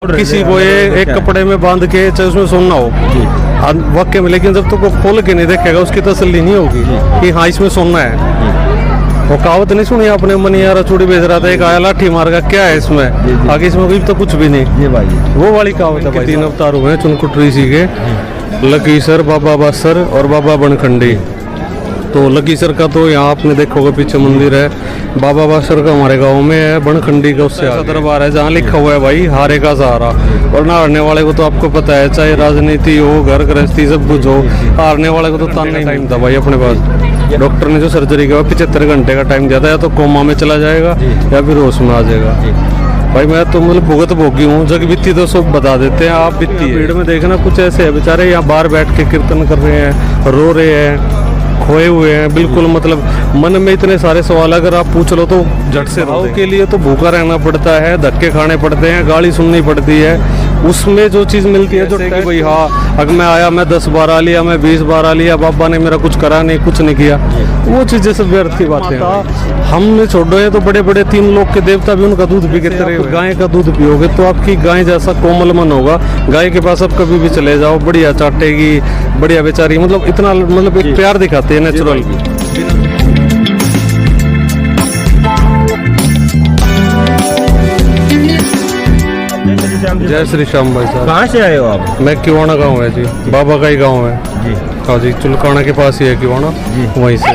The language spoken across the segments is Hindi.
किसी को ये एक कपड़े में बांध के चाहे उसमें सोना हो वाक्य में, लेकिन जब तक वो खोल के नहीं देखेगा उसकी तसल्ली नहीं होगी कि हाँ इसमें सोना है। वो कहावत नहीं सुनी आपने, मनियारा चूड़ी बेच रहा था, एक आया लाठी मार का, क्या है इसमें, आगे इसमें कोई तो कुछ भी नहीं। वो वाली कहावत है। 3 अवतार हुए हैं चुनकुटरी सी के, लकीसर, बाबा बासर और बाबा बनखंडी। तो लकीसर का तो यहाँ आपने देखोगे पीछे मंदिर है, बाबा बासर का हमारे गांव में है, बनखंडी का उससे ऐसा दरबार है जहाँ लिखा हुआ है भाई हारे का सहारा। और ना हारने वाले को तो आपको पता है, चाहे राजनीति हो, घर गृहस्थी, सब कुछ हो, हारने वाले को तो ताना ही टाइम था भाई अपने पास। डॉक्टर ने जो सर्जरी किया 75 घंटे का टाइम दिया था, या तो कोमा में चला जाएगा या फिर होश में आ जाएगा। भाई मैं तो मतलब भुगत भोगी हूँ, जग बित्ती तो सब बता देते हैं, आप बित्ती भीड़ में देखना कुछ ऐसे है बेचारे यहाँ बाहर बैठ के कीर्तन कर रहे हैं, रो रहे हैं, खोए हुए हैं बिल्कुल। मतलब मन में इतने सारे सवाल अगर आप पूछ लो तो झट से रो के लिए तो भूखा रहना पड़ता है, धक्के खाने पड़ते हैं, गाली सुननी पड़ती है। उसमें जो चीज़ मिलती है जो भाई हाँ अगर मैं आया, मैं 10 बार आ लिया, मैं 20 बार आ लिया, बाबा ने मेरा कुछ करा नहीं, कुछ नहीं किया, वो चीज़ें सब व्यर्थ की बातें हैं। हमने छोड़ो है तो बड़े बड़े 3 लोग के देवता भी उनका दूध पी के तेरे गाय का दूध पियोगे तो आपकी गाय जैसा कोमल मन होगा। गाय के पास आप कभी भी चले जाओ, बढ़िया चाटेगी, बढ़िया बेचारी, मतलब इतना मतलब एक प्यार दिखाते हैं नेचुरल। जय श्री श्याम भाई साहब। कहाँ से आए हो आप? मैं किवाना गाँव है जी, बाबा का ही गाँव है जी। हाँ जी, चुलकाना के पास ही है किवाना जी, वहीं से।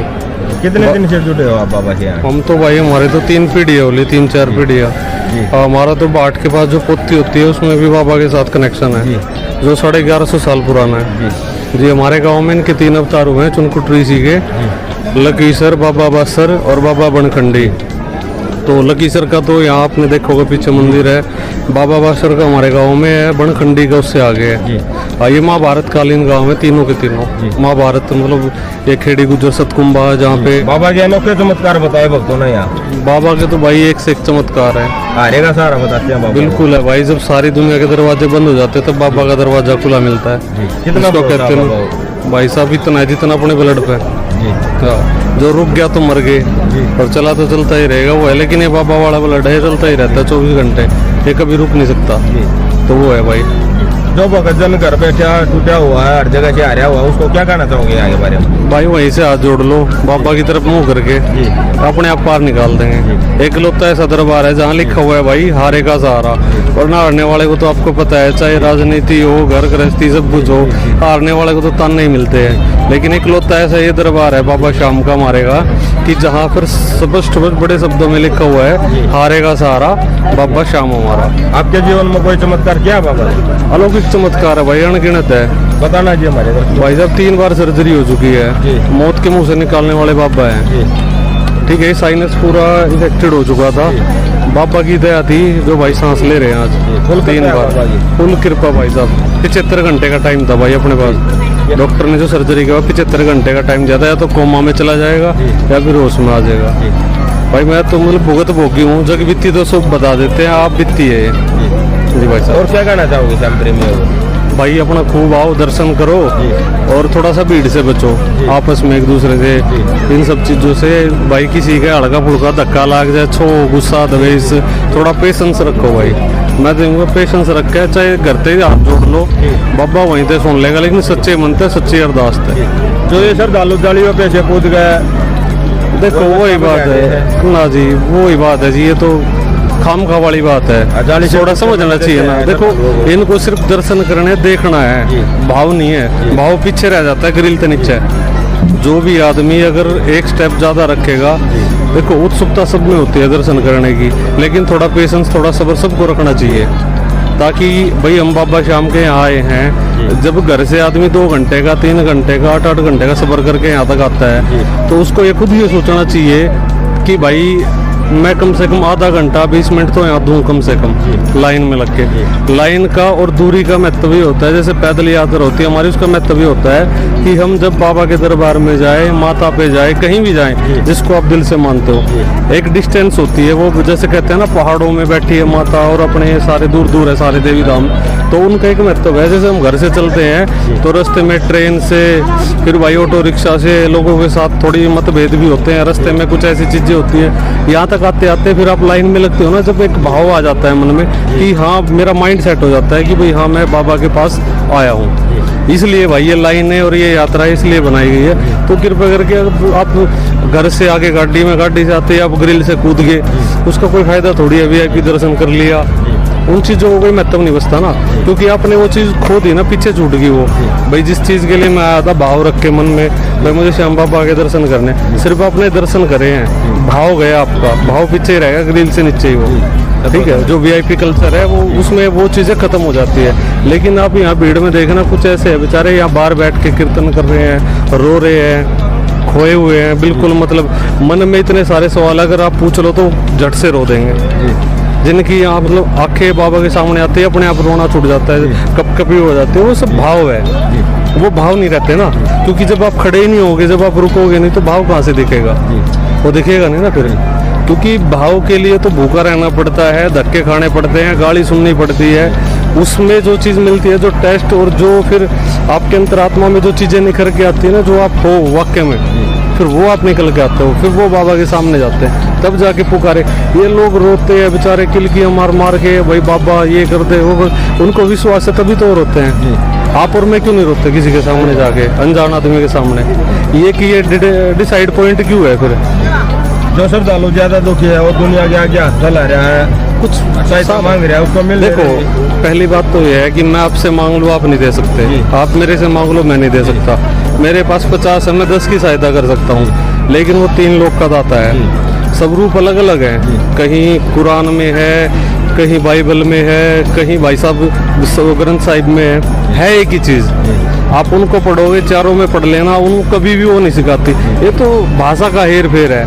कितने दिन से जुड़े हो आप बाबा के यहाँ? हम तो भाई हमारे तो 3 पीढ़ी होली, 3-4 पीढ़ियाँ। हमारा तो बाट के पास जो पोती होती है उसमें भी बाबा के साथ कनेक्शन है जो 1150 साल पुराना है जी। हमारे गाँव में इनके 3 अवतार हुए हैं चुनकुटरी सी के, लकीसर, बाबा बासर और बाबा बनखंडी। तो लकीसर का तो यहाँ आपने देखोगे पीछे मंदिर है, बाबा बासर का हमारे गांव में है, बनखंडी का उससे आगे है। ये महाभारत कालीन गांव है, तीनों के तीनों महाभारत, मतलब एक खेड़ी गुजर सतकुंबा है जहाँ पे बाबा के अनोखे चमत्कार बताए भक्तों ने यहाँ। बाबा के तो भाई एक से एक चमत्कार है, हारे का सहारा बताते हैं बाबा। बिल्कुल है भाई, जब सारी दुनिया के दरवाजे बंद हो जाते हैं तब बाबा का दरवाजा खुला मिलता है। कितना कहते हैं भाई साहब, इतना है जितना अपने ब्लड पे जो रुक गया तो मर गए, और चला तो चलता ही रहेगा वो है। लेकिन ये बाबा वाला ब्लड है, चलता ही रहता है 24 घंटे, ये कभी रुक नहीं सकता। तो वो है भाई। जो भक्तजन घर बैठा टूटा हुआ है, हर जगह से हारा हुआ, उसको क्या कहना चाहोगे आगे बारे में? भाई वहीं से हाथ जोड़ लो, बाबा की तरफ मुंह करके अपने आप पार निकाल देंगे। एक लौता ऐसा दरबार है जहाँ लिखा हुआ है भाई हारे का सहारा। और ना हारने वाले को तो आपको पता है, चाहे राजनीति हो, घर गृहस्थी, सब कुछ हो, हारने वाले को तो ताने ही मिलते हैं। लेकिन एक लौता ऐसा ये दरबार है बाबा श्याम का मारेगा कि जहाँ पर स्पष्ट बड़े शब्दों में लिखा हुआ है हारे का सहारा बाबा श्याम हमारा। आपके जीवन में कोई चमत्कार किया बाबा? अलौकिक चमत्कार है भाई, अनगिनत है। बताना जी हमारे भाई साहब 3 बार सर्जरी हो चुकी है, मौत के मुंह से निकालने वाले बाबा हैं। ठीक है, साइनस पूरा इन्फेक्टेड हो चुका था, बाबा की दया थी जो भाई सांस ले रहे हैं आज 3 बार। फुल कृपा भाई साहब। 75 घंटे का टाइम था भाई अपने पास, डॉक्टर ने जो सर्जरी किया 75 घंटे का टाइम दिया था, या तो कोमा में चला जाएगा या फिर होश में आ जाएगा। भाई मैं तो मतलब भुगत भोगी हूँ, जग बित्ती तो सब बता देते हैं, आप बित्ती है जी भाई साहब। और क्या कहना चाहोगे श्याम प्रेमी? भाई अपना खूब आओ, दर्शन करो, और थोड़ा सा भीड़ से बचो, आपस में एक दूसरे से, इन सब चीज़ों से। भाई किसी का हल्का फुल्का धक्का लग जाए, छो गुस्सा दवेश, थोड़ा पेशेंस रखो भाई। मैं दूंगा पेशेंस रख के, चाहे घर से हाथ जोड़ लो, बाबा वहीं से सुन लेगा, लेकिन सच्चे मन से, सच्ची अरदास है। जो ये सर दालू दालियों पे से कूद गए, देखो वही बात है ना जी, वही बात है जी, ये तो खामखा वाली बात है, थोड़ा समझना चाहिए ना। देखो इनको सिर्फ दर्शन करने, देखना है, भाव नहीं है, भाव पीछे रह जाता है ग्रिल के नीचे। जो भी आदमी अगर एक स्टेप ज़्यादा रखेगा, देखो उत्सुकता सब में होती है दर्शन करने की, लेकिन थोड़ा पेशेंस, थोड़ा सब्र सबको रखना चाहिए, ताकि भाई हम बाबा श्याम के यहाँ आए हैं। जब घर से आदमी 2 घंटे का, 3 घंटे का, 8-8 घंटे का सब्र करके यहाँ तक आता है, तो उसको ये खुद ही सोचना चाहिए कि भाई मैं कम से कम आधा घंटा 20 मिनट तो यहाँ दूँ कम से कम लाइन में लग के। लाइन का और दूरी का महत्व भी होता है, जैसे पैदल यात्रा होती है हमारी, उसका महत्व भी होता है कि हम जब बाबा के दरबार में जाए, माता पे जाए, कहीं भी जाए जिसको आप दिल से मानते हो, एक डिस्टेंस होती है। वो जैसे कहते हैं ना, पहाड़ों में बैठी है माता और अपने सारे दूर दूर है सारे देवी धाम, तो उनका एक महत्व है। जैसे हम घर से चलते हैं तो रास्ते में ट्रेन से, फिर भाई ऑटो रिक्शा से लोगों के साथ थोड़ी मतभेद भी होते हैं, रास्ते में कुछ ऐसी चीज़ें होती हैं। यहाँ तक आते आते फिर आप लाइन में लगते हो ना, जब एक भाव आ जाता है मन में कि हाँ मेरा माइंड सेट हो जाता है कि भाई हाँ मैं बाबा के पास आया हूँ। इसलिए भाई ये लाइन है और ये यात्रा इसलिए बनाई गई है। तो कृपया करके आप घर से आगे गाड़ी से आते आप ग्रिल से कूद गए, उसका कोई फायदा थोड़ी है। VIP दर्शन कर लिया, उन चीज़ों को कोई महत्व नहीं बचता ना, क्योंकि आपने वो चीज़ खो दी ना, पीछे छूट गई वो। भाई जिस चीज़ के लिए मैं आया था, भाव रख के मन में भाई मुझे श्याम बाबा के दर्शन करने, सिर्फ आपने दर्शन करे हैं, भाव गया आपका, भाव पीछे ही रहेगा, ग्रिल से नीचे ही वो। ठीक है, जो VIP कल्चर है वो उसमें वो चीज़ें खत्म हो जाती है। लेकिन आप यहाँ भीड़ में देखना, कुछ ऐसे है बेचारे यहाँ बाहर बैठ के कीर्तन कर रहे हैं, रो रहे हैं, खोए हुए हैं बिल्कुल। मतलब मन में इतने सारे सवाल अगर आप पूछ लो तो झट से रो देंगे, जिनकी यहाँ मतलब आंखें बाबा के सामने आते हैं, अपने आप रोना छूट जाता है, कपकपी हो जाती है। वो सब भाव है, वो भाव नहीं रहते ना, क्योंकि जब आप खड़े ही नहीं होगे, जब आप रुकोगे नहीं तो भाव कहाँ से दिखेगा? वो दिखेगा नहीं ना फिर, क्योंकि भाव के लिए तो भूखा रहना पड़ता है, धक्के खाने पड़ते हैं, गाली सुननी पड़ती है। उसमें जो चीज़ मिलती है, जो टेस्ट और जो फिर आपके अंतरात्मा में जो चीज़ें निखर के आती है ना, जो आप हो वाक्य में, फिर वो आप निकल के आते हो, फिर वो बाबा के सामने जाते हैं, तब जाके पुकारे। ये लोग रोते हैं बेचारे, किलकियाँ मार मार के, भाई बाबा ये कर दे वो कर, उनको विश्वास है तभी तो रोते हैं। आप और मैं क्यों नहीं रोते किसी के सामने जाके, अनजान आदमी के सामने? ये कि ये डिसाइड पॉइंट क्यों है फिर? जो श्रद्धालु ज्यादा दुखी है वो दुनिया के आगे हाथ फैला रहा है, कुछ सहायता मांग रहा है, उसको मिल देखो पहली बात तो ये है कि मैं आपसे मांग लूँ, आप नहीं दे सकते, आप मेरे से मांग लो, मैं नहीं दे सकता। मेरे पास 50 है, मैं 10 की सहायता कर सकता हूँ, लेकिन वो 3 लोग का दाता है। सब रूप अलग अलग है, कहीं कुरान में है, कहीं बाइबल में है, कहीं भाई साहब ग्रंथ साहिब में है एक ही चीज़। आप उनको पढ़ोगे, चारों में पढ़ लेना, उनको कभी भी वो नहीं सिखाती। ये तो भाषा का हेर फेर है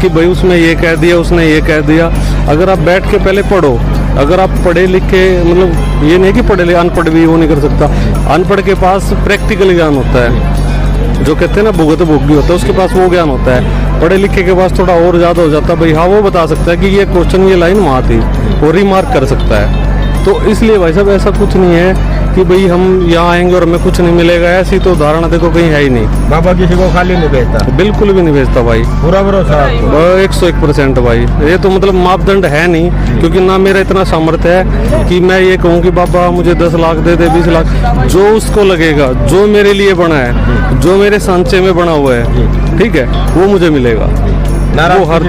कि भाई उसमें ये कह दिया, उसने ये कह दिया। अगर आप बैठ के पहले पढ़ो, अगर आप पढ़े लिखे, मतलब ये नहीं कि पढ़े लिखे, अनपढ़ भी वो नहीं कर सकता। अनपढ़ के पास प्रैक्टिकल ज्ञान होता है, जो कहते हैं ना भुगत भोगी होता है, उसके पास वो ज्ञान होता है। पढ़े लिखे के पास थोड़ा और ज़्यादा हो जाता है, भाई हाँ वो बता सकता है कि ये क्वेश्चन ये लाइन वहाँ थी, वो रिमार्क कर सकता है। तो इसलिए भाई साहब ऐसा कुछ नहीं है कि भाई हम यहाँ आएंगे और हमें कुछ नहीं मिलेगा, ऐसी तो उदाहरण देखो कहीं है ही नहीं। बाबा किसी को खाली नहीं भेजता, बिल्कुल भी नहीं भेजता भाई, पूरा भरोसा 101% भाई। ये तो मतलब मापदंड है नहीं, क्योंकि ना मेरा इतना सामर्थ्य है कि मैं ये कहूँ कि बाबा मुझे 10 लाख दे दे, 20 लाख, जो उसको लगेगा, जो मेरे लिए बना है, जो मेरे सांचे में बना हुआ है, ठीक है, वो मुझे मिलेगा। वो हर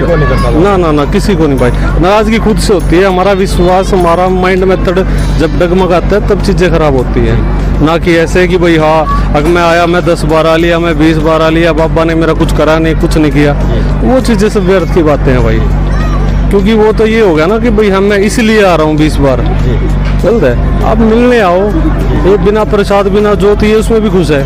ना किसी को नहीं भाई। नाराजगी खुद से होती है, हमारा विश्वास, हमारा माइंड मेथड जब डगमगाता है तब चीज़ें खराब होती हैं। ना कि ऐसे कि भाई हाँ अगर मैं आया, मैं 10 बार आ लिया, मैं 20 बार आ लिया, बाबा ने मेरा कुछ करा नहीं, कुछ नहीं किया, वो चीज़ें सब व्यर्थ की बातें हैं भाई। क्योंकि वो तो ये हो गया ना कि भाई हम मैं इसलिए आ रहा हूँ 20 बार, चल रहे आप मिलने आओ, ये बिना प्रसाद बिना ज्योत है उसमें भी खुश है।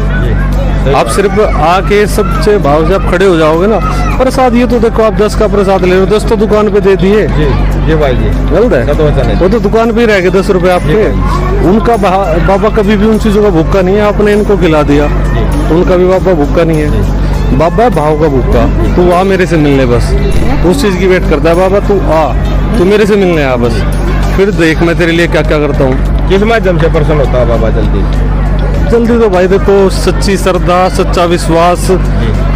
आप सिर्फ आके सबसे भाव से आप खड़े हो जाओगे ना, प्रसाद ये तो देखो आप 10 का प्रसाद ले रहे हो, 10 तो दुकान पे दे दिए जी भाई जी, चल रहे वो तो दुकान पे ही रह गए 10 रुपए आपके। उनका बाबा कभी भी उन चीज़ों का भूखा नहीं है, आपने इनको खिला दिया, उनका भी बाबा भूखा नहीं है। बाबा भाव का भूखा, तू आ मेरे से मिलने, बस उस चीज़ की वेट करता है बाबा, तू आ, तू मेरे से मिलने आ बस, फिर देख मैं तेरे लिए क्या क्या करता हूँ। किस माध्यम से प्रसन्न होता है बाबा जल्दी? जल्दी तो भाई देखो सच्ची श्रद्धा, सच्चा विश्वास,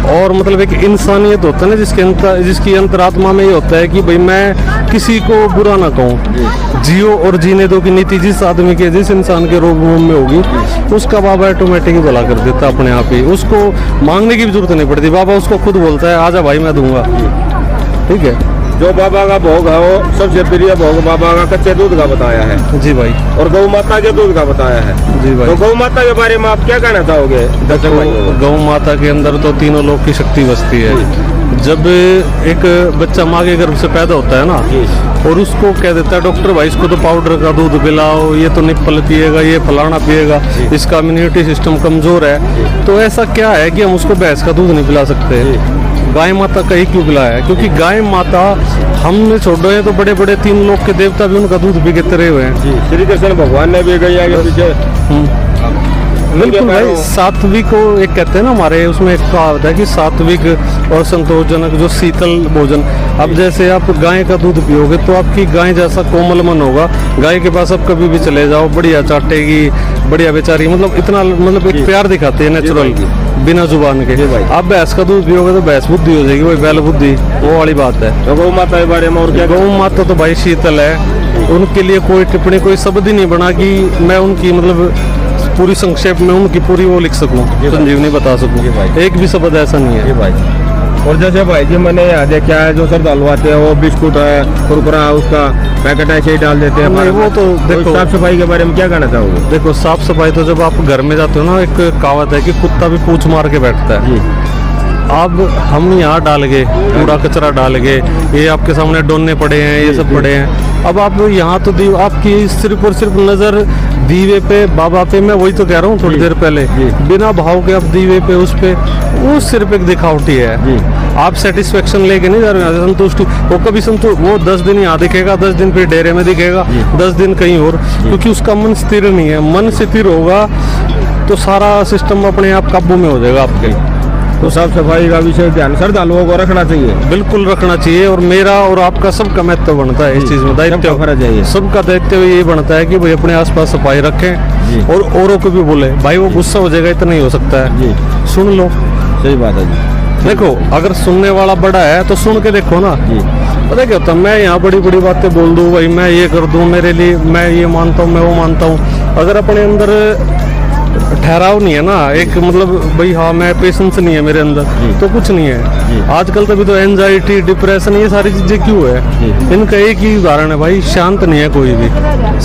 और मतलब एक इंसानियत होता है ना जिसकी अंतरात्मा में ये होता है कि भाई मैं किसी को बुरा ना कहूँ, जियो और जीने दो की नीति जिस आदमी के, जिस इंसान के रोग में होगी, उसका बाबा ऑटोमेटिक ही भला कर देता अपने आप ही। उसको मांगने की भी जरूरत नहीं पड़ती, बाबा उसको खुद बोलता है आजा भाई मैं दूंगा। ठीक है, जो बाबा का भोग है वो सबसे प्रिय भोग बाबा का कच्चे दूध का बताया है। जी भाई, और गौ माता के दूध का बताया है। जी भाई, तो गौ माता के बारे में आप क्या कहना चाहोगे? गौ माता के अंदर तो तीनों लोक की शक्ति बसती है। जब एक बच्चा माँ के गर्भ से पैदा होता है ना, और उसको कह देता है डॉक्टर भाई इसको तो पाउडर का दूध पिलाओ, ये तो निप्पल पिएगा, ये फलाना पिएगा, इसका इम्यूनिटी सिस्टम कमजोर है, तो ऐसा क्या है कि हम उसको भैंस का दूध नहीं पिला सकते? गाय माता का ही क्यों पिलाया? क्योंकि गाय माता हमने छोड़ो है तो बड़े बड़े 3 लोक के देवता भी उनका दूध पी के तरे हुए हैं। श्री कृष्ण भगवान ने भी गैया के पीछे बिल्कुल भाई, सात्विक को एक कहते हैं ना, हमारे उसमें एक कहावत है कि सात्विक और संतोषजनक जो शीतल भोजन। अब जैसे आप गाय का दूध पियोगे तो आपकी गाय जैसा कोमल मन होगा, गाय के पास आप कभी भी चले जाओ, बढ़िया चाटेगी, बढ़िया बेचारी, मतलब इतना मतलब एक प्यार दिखाते हैं नेचुरल, बिना जुबान के। आप भैंस का दूध पियोगे तो भैंस बुद्धि हो जाएगी, वही बैल बुद्धि, वो वाली बात है। तो गौ माता के बारे में और क्या? गौ माता तो भाई शीतल है, उनके लिए कोई टिप्पणी, कोई शब्द ही नहीं बना कि मैं उनकी मतलब पूरी संक्षेप में उनकी पूरी वो लिख सकूं, संजीवनी बता सकूं, एक भी शब्द ऐसा नहीं है भाई। और जैसे भाई जी मैंने यहाँ देखा है, जो श्रद्धालु आते हैं वो बिस्कुट है, कुरकुरा, उसका पैकेट ऐसे ही डाल देते हैं। नहीं, वो तो देखो, साफ सफाई के बारे में क्या कहना चाहोगे? देखो साफ सफाई तो जब आप घर में जाते हो ना, एक कहावत है कि कुत्ता भी पूंछ मार के बैठता है। अब हम यहाँ डाल गए, कूड़ा कचरा डाल गए, ये आपके सामने डोने पड़े हैं, ये सब पड़े हैं। अब आप यहाँ तो आपकी सिर्फ और सिर्फ नजर दीवे पे, बाबा पे, मैं वही तो कह रहा हूँ थोड़ी देर पहले, बिना भाव के आप दीवे पे, उस पे, वो सिर्फ एक दिखावटी है। आप सेटिस्फेक्शन लेके नहीं जा रहे हैं, संतुष्टि। वो कभी वो 10 दिन यहाँ दिखेगा, 10 दिन फिर डेरे में दिखेगा, 10 दिन कहीं और, क्योंकि उसका मन स्थिर नहीं है। मन स्थिर होगा तो सारा सिस्टम अपने आप काबू में हो जाएगा आपके। तो साफ सफाई का विषय ध्यान श्रद्धालुओं को रखना चाहिए, बिल्कुल रखना चाहिए। और मेरा और आपका सबका महत्व बनता है इस चीज में, दायित्व फर्ज है, सबका दायित्व ये बनता है कि भाई अपने आसपास सफाई रखें और औरों को भी बोले। भाई वो गुस्सा हो जाएगा, इतना ही हो सकता है, सुन लो। सही बात है जी। देखो अगर सुनने वाला बड़ा है तो सुन के देखो ना। पता क्या होता है, मैं यहाँ बड़ी बड़ी बातें बोल दूं, भाई मैं ये कर दूं, मेरे लिए मैं ये मानता हूँ, मैं वो मानता हूँ, अगर अपने अंदर ठहराव नहीं है ना, एक मतलब भाई हाँ मैं पेशेंस नहीं है मेरे अंदर, तो कुछ नहीं है। आजकल तभी तो एंजाइटी, डिप्रेशन, ये सारी चीजें क्यों है? इनका एक ही उदाहरण है भाई, शांत नहीं है कोई भी,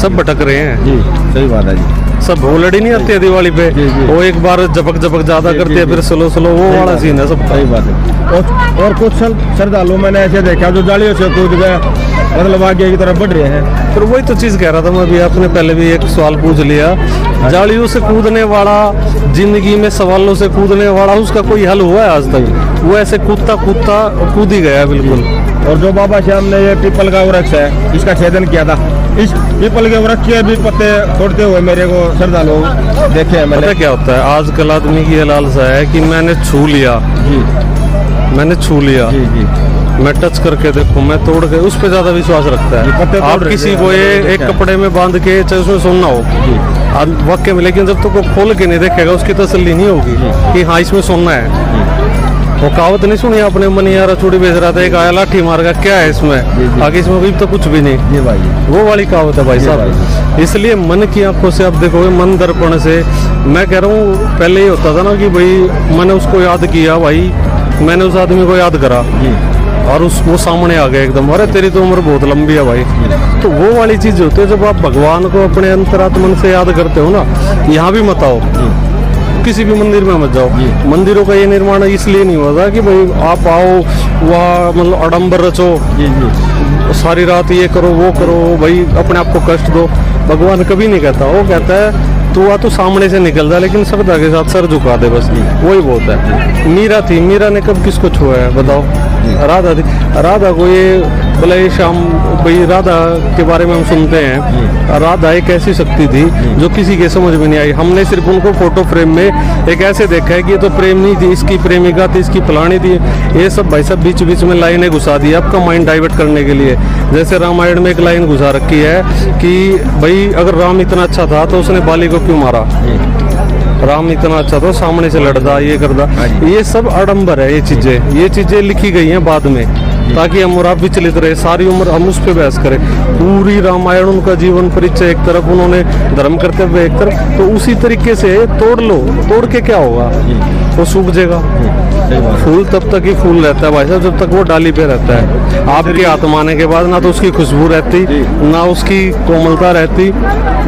सब भटक रहे हैं। सही बात है जी। सब वो लड़ी नहीं आती है दिवाली पे, वो एक बार झपक झपक ज्यादा करती है, फिर स्लो स्लो, वो वाला सीन है सब। सही बात है। और कुछ श्रद्धालु मैंने ऐसे देखा जो जालियों से कूद गए, मतलब आगे की तरफ बढ़ रहे हैं। फिर वही तो चीज कह रहा था मैं भी, आपने पहले भी एक सवाल पूछ लिया, जालियों से कूदने वाला, जिंदगी में सवालों से कूदने वाला, उसका कोई हल हुआ है आज तक? वो ऐसे कूदता कूदता कूद ही गया बिल्कुल। और जो बाबा श्याम ने ये पीपल का वृक्ष है, इसका छेदन किया था, इस पीपल के वृक्ष के भी पत्ते तोड़ते हुए मेरे को श्रद्धालु देखे हैं। पता क्या होता है, आजकल आदमी की ये लालसा है कि मैंने छू लिया, मैंने छू लिया, मैं टच करके देखूं, मैं तोड़ के, उस पर ज्यादा विश्वास रखता है। आप किसी को ये एक कपड़े में बांध के चाहे उसमें सोना हो वाक्य में, लेकिन जब तक वो खोल के नहीं देखेगा उसकी तसल्ली नहीं होगी कि हाँ इसमें सोना है। वो कहावत नहीं सुनी आपने, मनियारा चूड़ी बेच रहा था, एक आया लाठी मार का, क्या है इसमें? आगे इसमें भी तो कुछ भी नहीं, वो वाली कहावत है भाई साहब। इसलिए मन की आंखों से आप देखोगे, मन दर्पण से, मैं कह रहा हूँ पहले ये होता था ना कि भाई मैंने उसको याद किया, भाई मैंने उस आदमी को याद करा और वो सामने आ गया एकदम, अरे तेरी तो उम्र बहुत लंबी है भाई। तो वो वाली चीज होती है जब आप भगवान को अपने अंतरात्मा से याद करते हो ना। यहाँ भी मत आओ, किसी भी मंदिर में मत जाओ। मंदिरों का ये निर्माण इसलिए नहीं होता कि भाई आप आओ वहाँ मतलब आडम्बर रचो, सारी रात ये करो वो करो, भाई अपने आप को कष्ट दो। भगवान कभी नहीं कहता, वो कहता है तू सामने से निकल जा, लेकिन श्रद्धा के साथ सर झुका दे, बस वही बहुत है। मीरा थी, मीरा ने कब किसको छुआ है बताओ? राधा थी, राधा को ये बोला ये शाम, भाई राधा के बारे में हम सुनते हैं, राधा एक ऐसी शक्ति थी जो किसी के समझ में नहीं आई। हमने सिर्फ उनको फोटो फ्रेम में एक ऐसे देखा है कि ये तो प्रेम नहीं थी, इसकी प्रेमिका थी, इसकी फलानी थी, ये सब भाई सब बीच बीच में लाइनें घुसा दी आपका माइंड डाइवर्ट करने के लिए। जैसे रामायण में एक लाइन घुसा रखी है कि भाई अगर राम इतना अच्छा था तो उसने बाली को क्यों मारा? राम इतना अच्छा था, सामने से लड़ता, ये करता, ये सब आडंबर है। ये चीजें लिखी गई हैं बाद में ताकि हम और आप विचलित रहे, सारी उम्र हम उस पर बहस करें। पूरी रामायण उनका जीवन परिचय एक तरफ, उन्होंने धर्म करते हुए एक तरफ, तो उसी तरीके से तोड़ लो, तोड़ के क्या होगा? वो सूख जाएगा। फूल तब तक ही फूल रहता है भाई साहब जब तक वो डाली पे रहता है। आपके हाथ मारने के बाद ना तो उसकी खुशबू रहती, ना उसकी कोमलता रहती,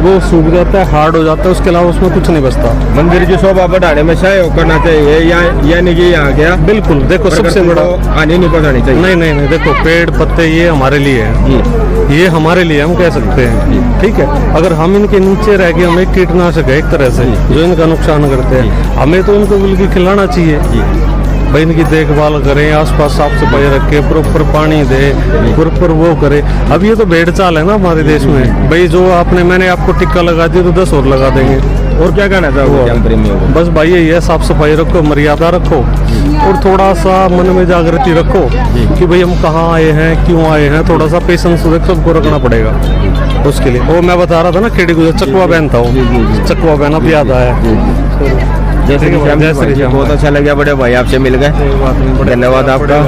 वो सूख जाता है, हार्ड हो जाता है, उसके अलावा उसमें कुछ नहीं बचता। मंदिर की शोभा बढ़ाने में सहयोग करना चाहिए, यानी कि यहाँ गया बिल्कुल। देखो सबसे बड़ा हानि नहीं पहुँचानी चाहिए। नहीं, देखो पेड़ पत्ते ये हमारे लिए है, ये हमारे लिए हम कह सकते हैं, ठीक है। अगर हम इनके नीचे रह के, हमें कीटनाशक है एक तरह से जो इनका नुकसान करते हैं, हमें तो इनको बिल्कुल खिलाना चाहिए भाई। इनकी देखभाल करें, आसपास साफ सफाई रखें, प्रॉपर पानी दे, प्रॉपर वो करे। अब ये तो भेड़ चाल है ना हमारे देश में भाई, जो मैंने आपको टिक्का लगा दिया तो 10 और लगा देंगे। और क्या कहना चाहोगे ज्ञान प्रेमियों को? बस भाई यही है, साफ सफाई रखो, मर्यादा रखो और थोड़ा सा मन में जागृति रखो कि भाई हम कहाँ आए हैं, क्यों आए हैं। थोड़ा सा पेशेंस सबको रखना पड़ेगा उसके लिए। वो मैं बता रहा था ना, खेड़ी गुजर चकवा पहनता हूँ, चकवा पहना भी आता है। जय श्री श्याम, बहुत अच्छा लगा बड़े भाई, आपसे मिल गए, धन्यवाद आपका।